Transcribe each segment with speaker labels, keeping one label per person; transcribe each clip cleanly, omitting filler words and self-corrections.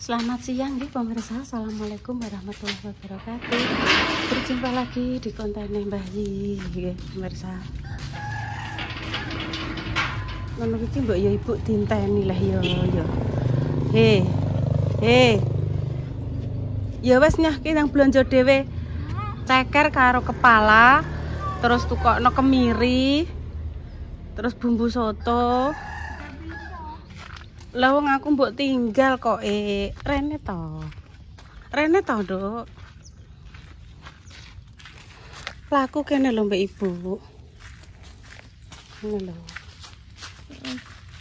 Speaker 1: Selamat siang nih pemirsa. Assalamualaikum warahmatullahi wabarakatuh. Berjumpa lagi di konten Mbah Yi nggih pemirsa. Ngono iki mbok ya ibu dinteni lah ya. Ya wes nyahke nang blonjo dhewe. Ceker karo kepala, terus tukokno kemiri, terus bumbu soto. Lah wong aku mbok tinggal kok Rene to, Dok. Laku kene lho Mbak Ibu. Ngene lho.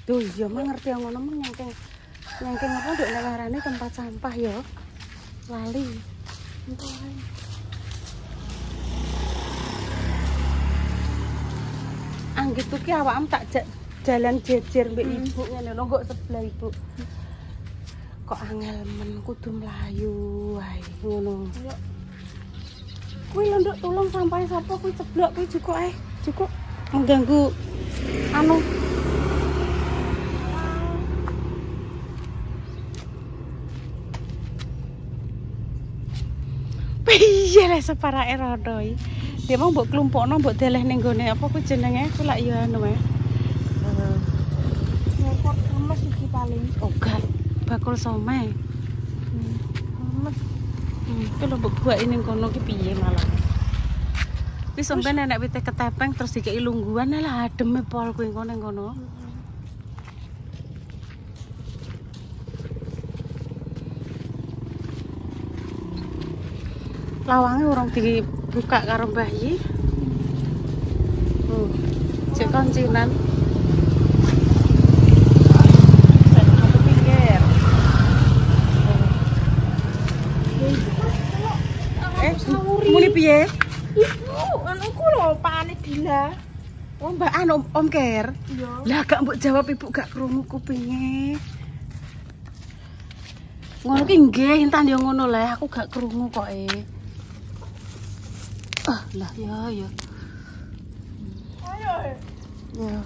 Speaker 1: Duh, ya mah ngerti ngono mah nyangking apa nduk ngarane tempat sampah ya. Lali. Anggit tuh ki awakmu tak jalan jejer mbek ibu ngene lho, kok sebelah ibu. Kok angel men kudu mlayu wae ngono. Kuwi lho nduk tulung sampahe sapa kuwi ceblok kuwi cukup mengganggu anu. Piye le separake rodoi. Dia mau mbok klumpukno mbok deleh ning gone apa kuwi jenenge ku lak ya anu wae.
Speaker 2: Ngekor remes iki paling.
Speaker 1: Ogat bakul somai.
Speaker 2: Remes.
Speaker 1: Ku lho mbok buak ning kono ki piye malah. Ki sampeyan enek wite ketepeng terus dikeki lungguhan lah ademe pol kuwi ning kono. Lawange urung dibuka karo Mbah Yi. Cek koncinan. Satu pinggir. Muni piye?
Speaker 2: Ibu, anakku lho pakane Dila.
Speaker 1: Oh, Mbak anu Om Ker.
Speaker 2: Iya.
Speaker 1: Lah gak mbok jawab Ibu gak krungu kupinge. Ngono ki nggih, entan yo ngono le, aku gak krungu kok lah ya.
Speaker 2: Ayo.
Speaker 1: Ya.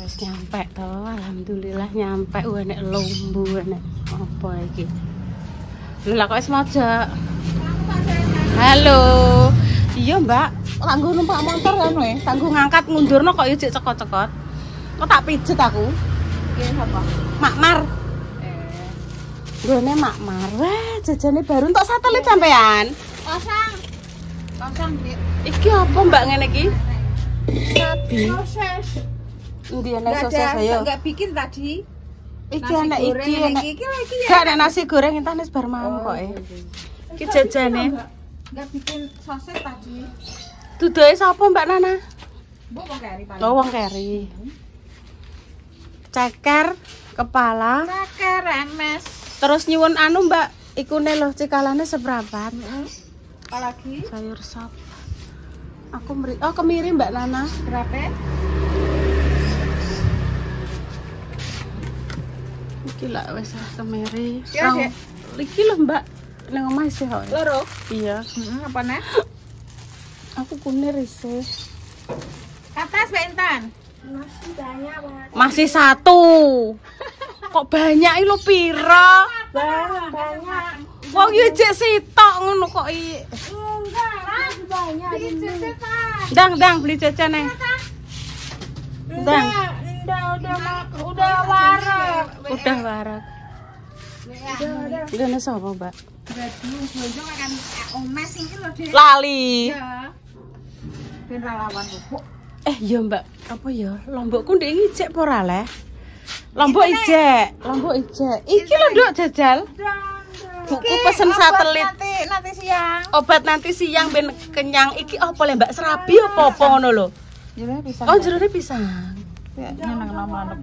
Speaker 1: Wis nyampe to, alhamdulillah nyampe enek lombu enek apa iki. Lah kok wis mojo. Halo. Iya, Mbak. Kanggo numpak motor kan we, kanggo ngangkat ngundurno kok yo jek cekot-cekot. Kok tak pijet aku.
Speaker 2: Iki sapa?
Speaker 1: Makmar. Gone Makmar. Wah, jajane baru entuk satelit sampean.
Speaker 2: Kosong, Dik.
Speaker 1: Iki apa Mbak ngene iki? Sapi.
Speaker 2: Proses.
Speaker 1: Endi ana sosis ayo.
Speaker 2: Enggak bikin tadi.
Speaker 1: Iki ana iki ana.
Speaker 2: Iki
Speaker 1: Gak ada nasi goreng entar wis bar mau kok Iki jajane.
Speaker 2: Enggak bikin sosis tadi.
Speaker 1: Dudoe sapa Mbak Nana?
Speaker 2: Mbok wong keri paling.
Speaker 1: Oh, wong keri. Ceker, kepala,
Speaker 2: Ceker remes.
Speaker 1: terus nyuwun anu Mbak, ikune lho cikalane seprapat.
Speaker 2: Apalagi?
Speaker 1: Sayur sop. Aku kemiri Mbak Nana.
Speaker 2: Berapa?
Speaker 1: Iki lah wis kemiri.
Speaker 2: Ya, Dek.
Speaker 1: Iki lho Mbak, nang omah isih kok.
Speaker 2: Loro.
Speaker 1: Iya.
Speaker 2: Apa nih?
Speaker 1: Aku kunir isih.
Speaker 2: Atas bentan. Masih banyak banget.
Speaker 1: Masih satu. Kok banyak lho pira?
Speaker 2: Banyak.
Speaker 1: Wong yo jek sitok ngono kok
Speaker 2: Enggak, masih banyak.
Speaker 1: Dang beli cecene. Dang.
Speaker 2: Udah warak.
Speaker 1: Udah warak. Dene sapa, Mbak? Lali.
Speaker 2: Ben lawan kok.
Speaker 1: Ya Mbak, apa ya? Lombokku ndek ijek apa ora le? Lombok ijek. Iki lho Nduk jajal. Buku pesen satelit.
Speaker 2: Nanti siang.
Speaker 1: Obat nanti siang ben kenyang. Iki apa le Mbak? Serabi apa ngono lho?
Speaker 2: Jerone pisang.
Speaker 1: Oh, jerone pisang.
Speaker 2: Ya, nyeneng nama anak.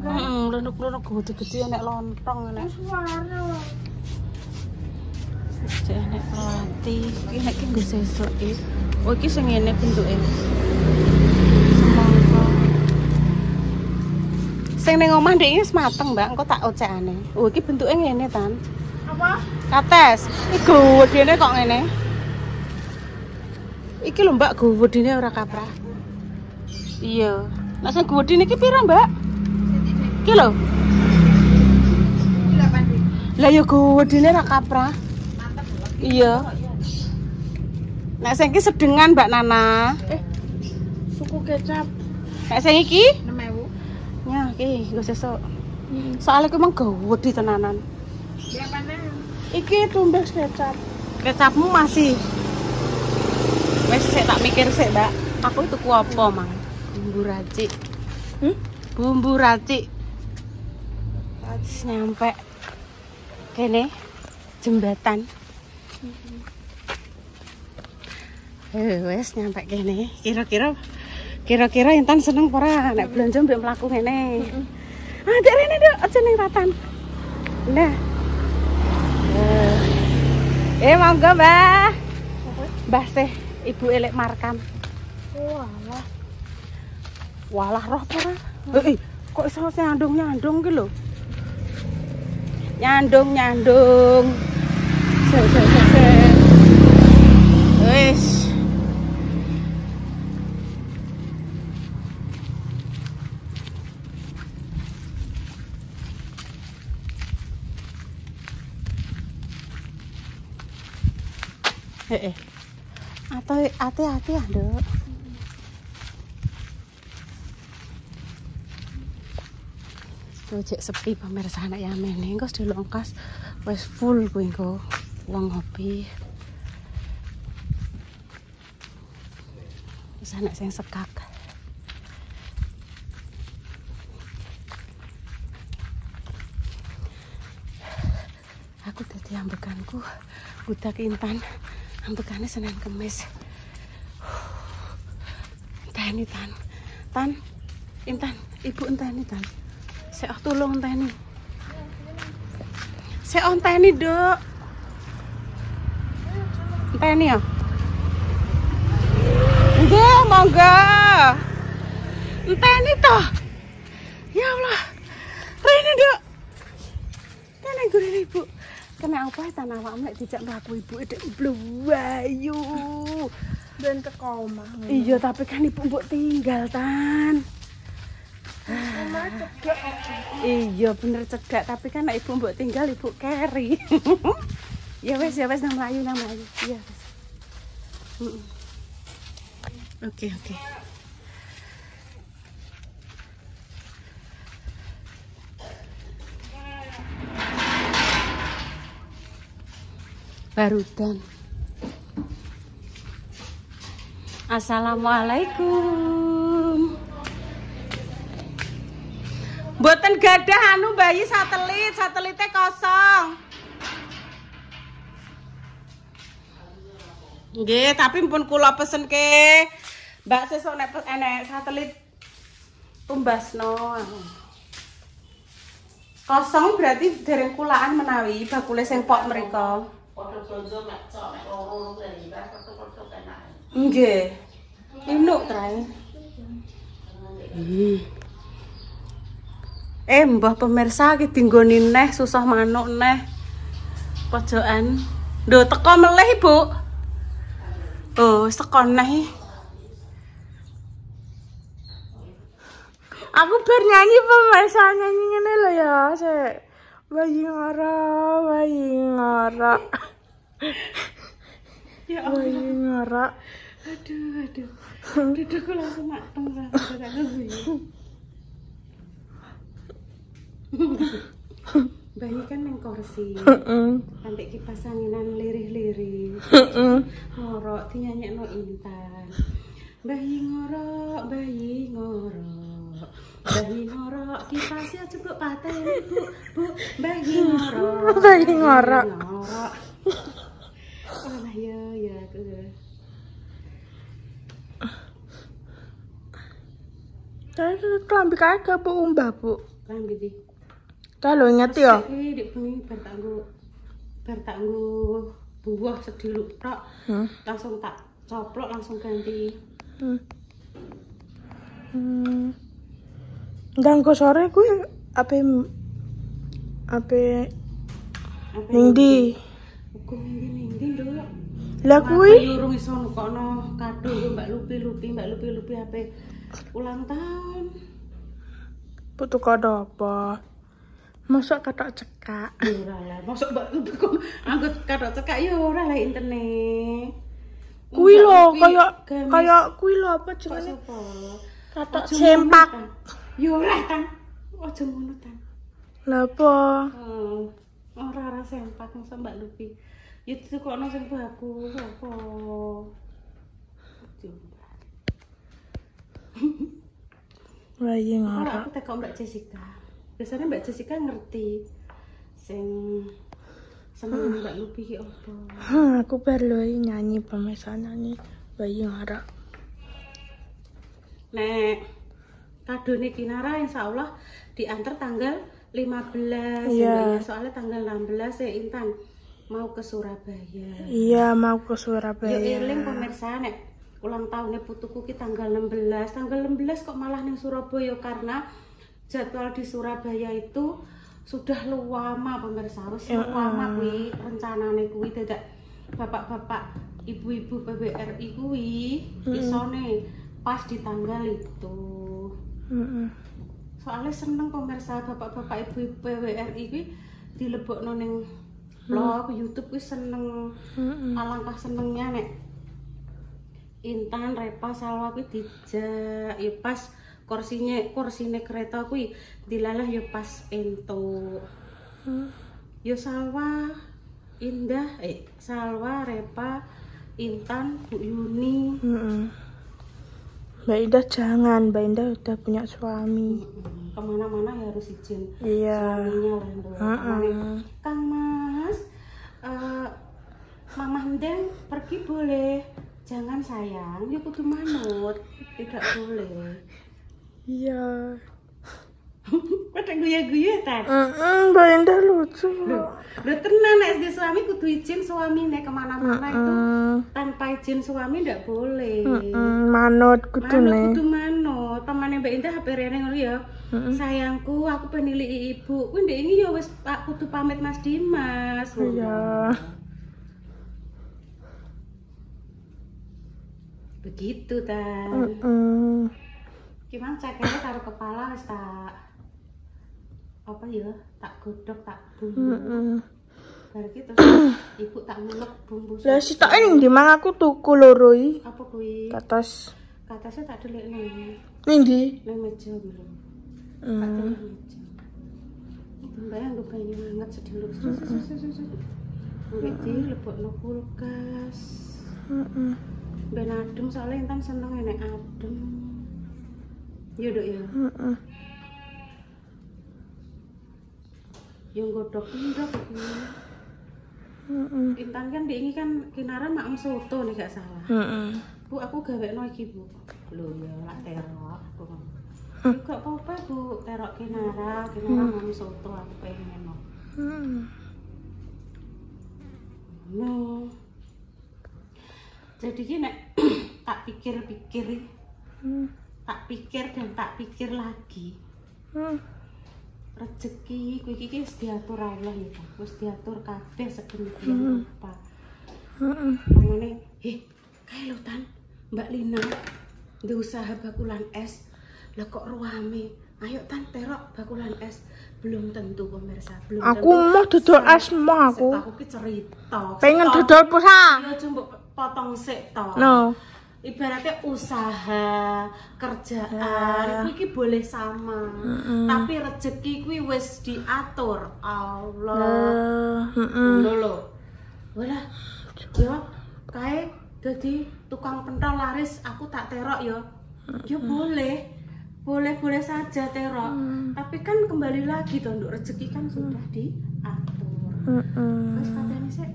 Speaker 1: Lenuk-lenuk gede-gede enek lontong enek. Cek enek roti. Iki nek ki nggo sesuk iki. Oh, iki sing ngene bentuke. Semangka. Sing ning omah ndek iki wis mateng, Mbak. Engko tak ocekane. Oh, iki bentuke ngene, Tan.
Speaker 2: Apa?
Speaker 1: Kates. Iki gedene kok ngene. Iki lho, Mbak, gedene ora kaprah. Iya. Nek sing gedene iki pira, Mbak? Iki lho. Lah ya gedene ra kaprah. Iya. Nek sing iki sedengan Mbak Nana.
Speaker 2: Suku kecap
Speaker 1: Nek sing iki
Speaker 2: 6.000.
Speaker 1: ya iki nggo sesuk. Soalnya ku emang gede tenanan.
Speaker 2: Ya mana? Iki tumbas kecap.
Speaker 1: Kecapmu masih. Wes sik tak mikir sik, Mbak. Aku tuku apa, Mang? Bumbu racik. Bumbu racik. Nyampe kene jembatan. Wes nyampe kene. Kira-kira Intan seneng ora nek belanja mbek mlaku ngene. Ah, dek rene nduk, aja ning ratan. Nah. Monggo, Mbah. Mbah sih, Ibu elek markam.
Speaker 2: Walah.
Speaker 1: Walah roh ora. Kok iso nyandung-nyandung ki lho. Nyandung. Wis. Hati-hati ya, Dok. Cek sepi pemirsa anak Yamen engko dilongkas wis full kuwi engko wong ngopi. Wis anak sing sekak. Aku dadi ambekanku budak Intan. Ambekane Senin Kemis. Enteni Tan. Intan, Ibu enteni Tan. Sik tulung enteni. Sik enteni, Dok. Enteni ya? Nggih, monggo. Enteni toh. Ya Allah. Rene, Dok. Kene gurine Ibu. Kena apa tanah awakmu nek dijak mlaku ibu edek blayu.
Speaker 2: Ben teko omah.
Speaker 1: Iya, tapi kan ibu mbok tinggal, Tan.
Speaker 2: Omah cedek.
Speaker 1: Iya, bener cedek, tapi kan nek ibu mbok tinggal ibu keri. Ya wes nang mlayu. Iya, wes. Oke. Barudan. Assalamualaikum. Mboten gadah anu bayi satelitnya kosong. Nggih, tapi pun kula pesenke Mbak sesuk nek enek satelit tumbasno. Kosong berarti dereng kulaan menawi bakule sing pok mriko. Padha blonjo mek cok mek loro kuwi foto-foto enak. Nggih. Inuk trae. Mbah pemirsa iki dinggoni neh susah manuk neh. Pojokan. Lho teko melih, Ibu. Oh, wis teko neh.
Speaker 2: Aku bar nyanyi pemirsa nyanyi ngene lho ya, Sik. Bayi ngara.
Speaker 1: Ya
Speaker 2: Bayi ngara.
Speaker 1: Aduh. Dudukku langsung mateng Bayi kan neng kursi. Sampai kipas anginan lirih-lirih. Ngorok dinyanyekno Intan. Bayi ngorok. Bayi ngorok kipasnya cukup pateni, Bu. Bayi ngorok. Oh ya tuh.
Speaker 2: Kayak kelambi kae ke Bu Umbah, Bu.
Speaker 1: Kelambi di.
Speaker 2: Kalau inget ya.
Speaker 1: Iki dik bengi bar tak nggo buah sediluk tok. Langsung tak coplok langsung ganti.
Speaker 2: Ganggu sore kuwi ape ning ndi?
Speaker 1: Hukum ning ndi, Nduk?
Speaker 2: Lah kuwi
Speaker 1: urung iso nukono kado Mbak Lupi ape ulang tahun.
Speaker 2: butuh kado apa? Masuk katok cekak.
Speaker 1: Ya ora lah, mosok mbak kok anggot katok cekak ya ora lah internet.
Speaker 2: Kuwi lho, kayak kuwi lho apa jenenge?
Speaker 1: Sapa?
Speaker 2: Katok sempak.
Speaker 1: Ya ora kan. Aja ngono kan.
Speaker 2: Lah apa?
Speaker 1: Ora sempak mosok Mbak Lupi. Ya ditukokno sing bagus apa?
Speaker 2: Bayi
Speaker 1: Kalau
Speaker 2: ngara.
Speaker 1: aku tekok Mbak Jessica. Biasanya Mbak Jessica ngerti sing seneng Mbak Lupi ki apa.
Speaker 2: Aku baru nyanyi pemirsa nyanyi bayi ngara.
Speaker 1: Nek kadone Kinara insyaallah diantar tanggal 15
Speaker 2: Iya.
Speaker 1: ya, soalnya tanggal 16 ya Intan mau ke Surabaya.
Speaker 2: Iya, mau ke
Speaker 1: Ya
Speaker 2: Surabaya.
Speaker 1: eling pemirsa nek ulang tahunnya putuku ki tanggal 16. Tanggal 16 kok malah ning Surabaya karena jadwal di Surabaya itu sudah lama pemirsa. Wis lama kuwi rencanane kuwi dadak bapak-bapak ibu-ibu PBRI kuwi isone pas di tanggal itu. Soalnya seneng pemirsa bapak-bapak ibu-ibu PBRI kuwi dilebokno ning vlog YouTube kuwi seneng. Alangkah senengnya nek Intan, Repa, Salwa kuwi dijak ya pas kursine kereta kuwi dilalah ya pas entuk. Ya Salwa, Indah, Salwa, Repa, Intan, Bu Yuni.
Speaker 2: Mbak Indah jangan, Mbak Indah udah punya suami.
Speaker 1: Kemana-mana harus izin
Speaker 2: Iya.
Speaker 1: suaminya lah tuh. Kang Mas, Mama Ndeng pergi boleh, jangan sayang, ya kudu manut, tidak boleh.
Speaker 2: Iya.
Speaker 1: Pada guya-guya tan.
Speaker 2: Mbak Indah lucu.
Speaker 1: Udah tenang nek SD suami kudu izin suami nek kemana-mana itu tanpa izin suami ndak boleh.
Speaker 2: Manut kudu
Speaker 1: Manut kudu manut. Pamane Mbak Indah HP rene ngono ya. Sayangku, aku peniliki ibu. Kuwi ndek ini ya wis Pak kudu pamit Mas Dimas.
Speaker 2: Iya.
Speaker 1: Begitu tan. Gimana cekere karo kepala wis tak apa ya? Tak godhog tak bumbu. Bar iki terus ibu tak mulek bumbu.
Speaker 2: Lah sitoke ning ndi mang aku tuku loro iki.
Speaker 1: Apa kuwi?
Speaker 2: Katos.
Speaker 1: Katasnya tak delikno.
Speaker 2: Ning ndi?
Speaker 1: Nang meja kuwi. Tak delik meja. Bayang gue banyu hangat sedulur. Udah dilebokno kulkas. Ben adem soalnya Intan seneng enek adem. Yo Dok ya. Yang godhog ndok iki. Intan kan diingi kan Kinara mak soto nih gak salah. Bu aku gawekno iki Bu. Lho ya lak terok aku. Gak apa-apa Bu, terok Kinara mak soto aku pengen no. No. Jadi gini tak pikir-pikir. Tak pikir dan tak pikir lagi. Rezeki kuwi iki wis diatur Allah ya, Pak. Wis diatur kabeh sedemikian rupa. Pamane, kae lho Tan, Mbak Lina ndek usaha bakulan es. Lah kok ruame. Ayo Tan terok bakulan es. Belum tentu pemirsa, belum
Speaker 2: Aku
Speaker 1: tentu.
Speaker 2: mau dodol es mau aku.
Speaker 1: Aku ki cerita.
Speaker 2: Pengen dodol pulsa.
Speaker 1: Ya coba potong sik to.
Speaker 2: No.
Speaker 1: Ibaratnya usaha, kerjaan, iki boleh sama. Tapi rezeki kuwi wis diatur Allah. Ngono lho. Walah. Ya, kae dadi tukang pentol laris aku tak terok ya. Ya boleh. Boleh saja terok. Tapi kan kembali lagi to nduk rezeki kan sudah diatur. Wis katene sik.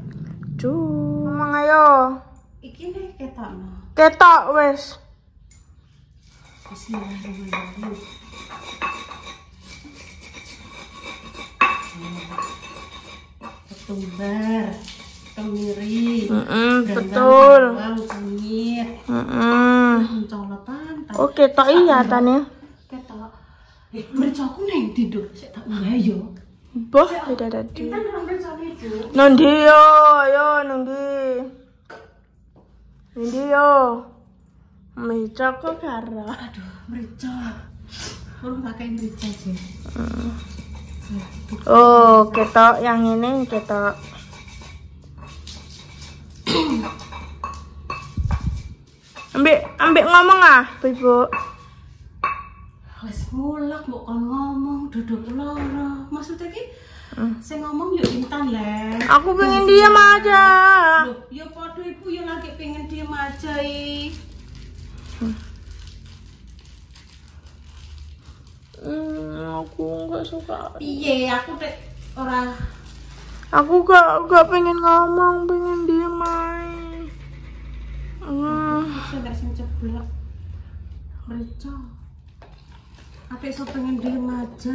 Speaker 2: Ngomong ayo.
Speaker 1: Iki nek ketokno.
Speaker 2: Ketok wis.
Speaker 1: Bismillahirrahmanirrahim. Ketumbar, kemiri,
Speaker 2: betul.
Speaker 1: bawang, kunyit, colotan.
Speaker 2: Oh, ketok iya tane.
Speaker 1: Ketok. Mercaku neng tidur, saya tak yo.
Speaker 2: Boh, beda tadi.
Speaker 1: Kita nang mercane itu.
Speaker 2: Nondi yo, nondi. Nondi yo. Meja kok karo.
Speaker 1: Aduh, merica. Belum pakai merica aja.
Speaker 2: Oh, ketok yang ini ketok. Ambek ngomong ah, Ibu.
Speaker 1: Wes mulak mbok kon ngomong duduk loro. Maksudnya ki sing ngomong yo Intan le.
Speaker 2: Aku pengen diam aja.
Speaker 1: Loh, yo padha Ibu yo lagi pengen diam aja
Speaker 2: Aku nggak suka.
Speaker 1: Iya, aku dek ora.
Speaker 2: Aku gak pengen ngomong, pengen diam aja.
Speaker 1: Saya nggak sing ceblok. Mereka. Apik so pengen diam aja.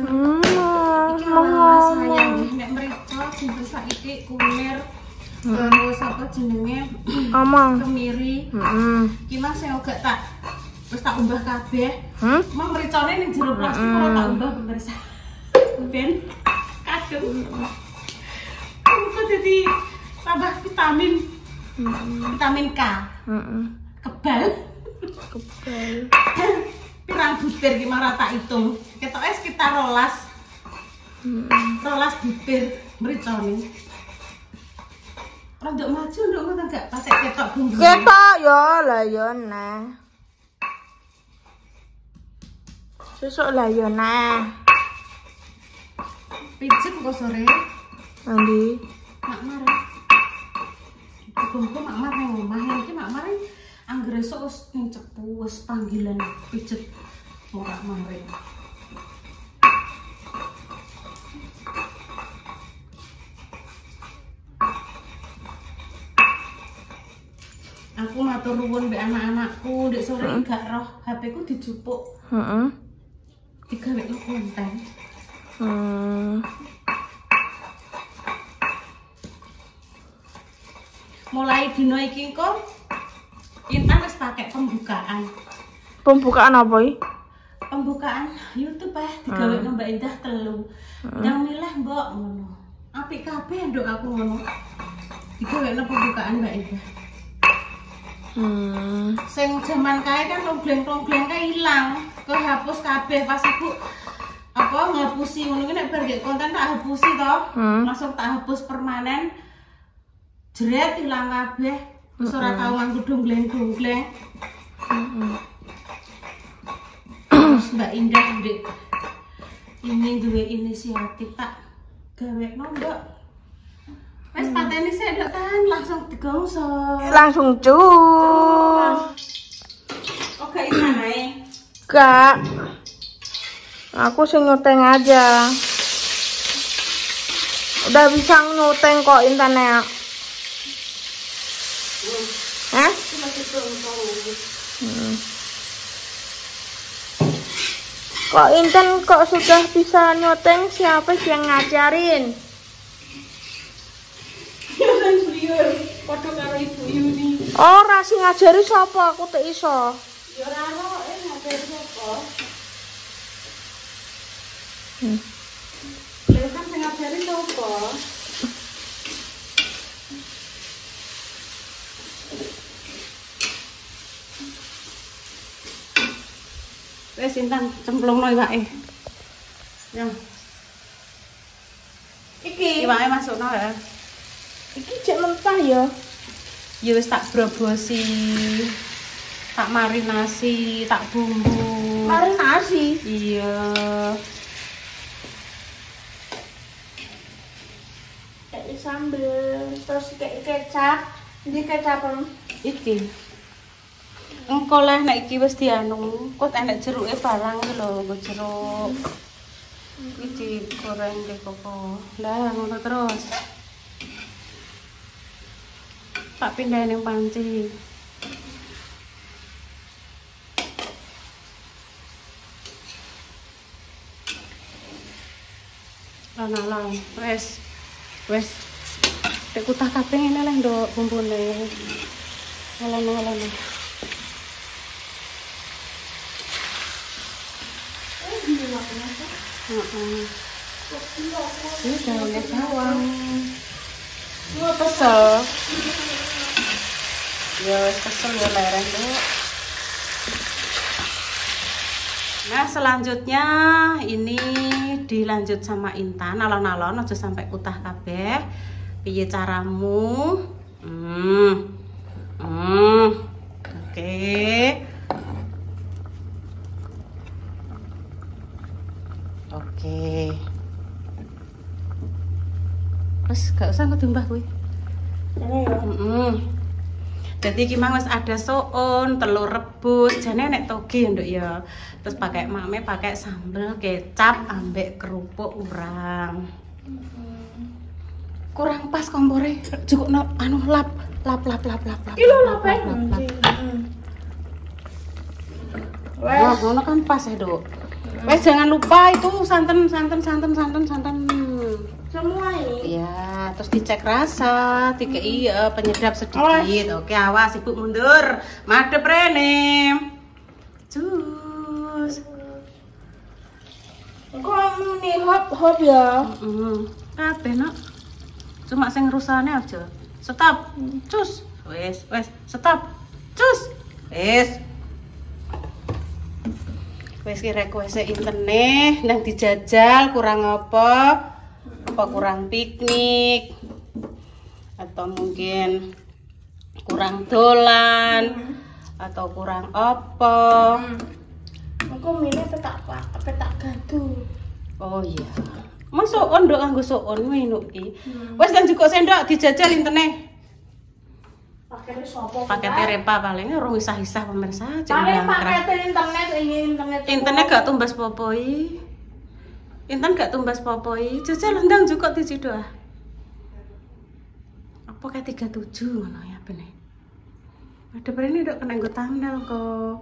Speaker 1: Iki ora sayang nggih nek mereka sing saiki kunir. Terus apa jenenge? Kemiri. Iki Mas sing gak tak wis tak umbah kabeh. Mah mricane ning jero plastik ora tak umbah pemirsa. Ben kadung. Kok jadi tambah vitamin. Vitamin K. Kebal. Pirang butir ki marah tak hitung. Ketoke sekitar 12. 12 butir mricane. Rondok maju nduk ngoten gak pasek ketok bumbu.
Speaker 2: Ketok yo, lah yo nah. Sesuk lah yo nah.
Speaker 1: Pijet kok sore.
Speaker 2: Nanti
Speaker 1: Mak Mare. Bumbu Mak Mare nang omah iki Mak Mare anggere esuk wis ning cepu wis panggilan pijet ora Mare. Aku matur nuwun mbek anak-anakku, ndek sore gak roh HP ku dijupuk. Digawekno konten. Mulai dino iki kok Intan wis pakai pembukaan.
Speaker 2: Pembukaan apa iki?
Speaker 1: Pembukaan YouTube digawekno Mbak Indah 3. Yang milih mbok ngono. Apik kabeh nduk aku ngono. Digawekno pembukaan Mbak Indah. Sing jaman kae kan lombleng-lombleng kae ilang, kehapus kabeh pas iku apa ngapusi ngono ki nek bar gek konten tak hapusi to, langsung tak hapus permanen. Jret ilang kabeh, wis ora tau nganggo dombleng-dombleng. Terus Mbak Indah ndek ini duwe inisiatif tak gawekno Mbak. Wes pateni sik nduk kan langsung digongso.
Speaker 2: Langsung cus.
Speaker 1: Oke Intan ae.
Speaker 2: Gak. Aku sing nyuteng aja. Udah bisa nyuteng kok Intannya. Hah? Kok Intan kok sudah bisa nyuteng, siapa sih yang ngajarin?
Speaker 1: Padha karo Ibu Yuni.
Speaker 2: Ora sing ngajari sapa, aku tak iso.
Speaker 1: Ya ora ono ngajari sapa. Lha kan sing ngajari sapa? Wes Intan cemplungno iwake. Ya. Iki iwake masukno ya.
Speaker 2: Iki cek mentah ya.
Speaker 1: Ya wis tak brobosi. Tak marinasi, tak bumbu.
Speaker 2: Marinasi.
Speaker 1: Iya.
Speaker 2: Kayak sambel, terus kayak kecap. Ini kecap
Speaker 1: Iki. Engko lah nek iki wis dianu, kok enek jeruke barang iki lho, nggo jeruk. Iki goreng deh kok. Lah ngono terus. Tak pindahin yang panci. Lan, wes. Tek kutah kabeh ngene leh nduk bumbune. Ngono. Ini daunnya bawang.
Speaker 2: Mau pesel.
Speaker 1: Ya wis kesel ya leren tuh. Nah, selanjutnya ini dilanjut sama Intan. Alon-alon aja sampai kutah kabeh. Piye caramu? Oke. Wes gak usah ngedimbah kuwi.
Speaker 2: Ini ya.
Speaker 1: Jadi gimana wis ada soon, telur rebus, jane nek toge nduk ya. Terus pakai mame pakai sambel, kecap, ambek kerupuk urang. Kurang pas kompore, cukup anu lap.
Speaker 2: Iki lho lape.
Speaker 1: Wah, ngono kan pas ya, Dok. Wes jangan lupa itu santan.
Speaker 2: Semua ini.
Speaker 1: Ya, terus dicek rasa, dikei penyedap sedikit. Oke, awas Ibu mundur. Madep rene. Cus.
Speaker 2: Kok muni hop ya?
Speaker 1: Kabeh, Nak. Cuma sing rusane aja. Stop. Cus. Wes, stop. Cus. Wes. Wes ki request intene nang dijajal kurang apa kurang piknik atau mungkin kurang dolan atau kurang apa.
Speaker 2: Aku milih petak gaduh.
Speaker 1: Oh iya. Masuk nduk nganggo soon minuk iki. Wes kan juga sendok dijajal intene.
Speaker 2: Paketnya sopo?
Speaker 1: Paketnya Repa paling urung isah-isah pemirsa.
Speaker 2: Paling paketnya internet
Speaker 1: gak tumbas popoi. Intan gak tumbas popoi. Jajal ndang juga di situ ah. Apa kayak 37 ngono ya bener. Ada berani udah kena nggo thumbnail kok.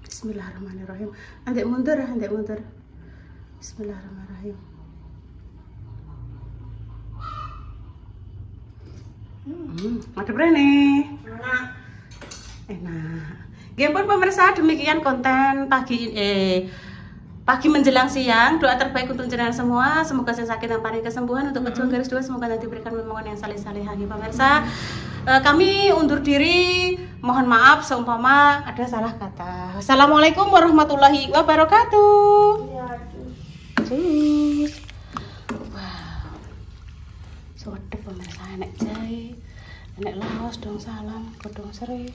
Speaker 1: Bismillahirrahmanirrahim. Andek mundur. Bismillahirrahmanirrahim. Ada berani. Enak. Gempun pemirsa, demikian konten pagi menjelang siang. Doa terbaik untuk jenengan semua. Semoga saya sakit dan paling kesembuhan. Untuk pejuang garis 2 semoga nanti diberikan momongan yang salih-salihani pemirsa. Kami undur diri. Mohon maaf seumpama ada salah kata. Assalamualaikum warahmatullahi wabarakatuh. Cus. Wow. Sedep pemirsa, enek jahe, enek laos dong salam, godong serai.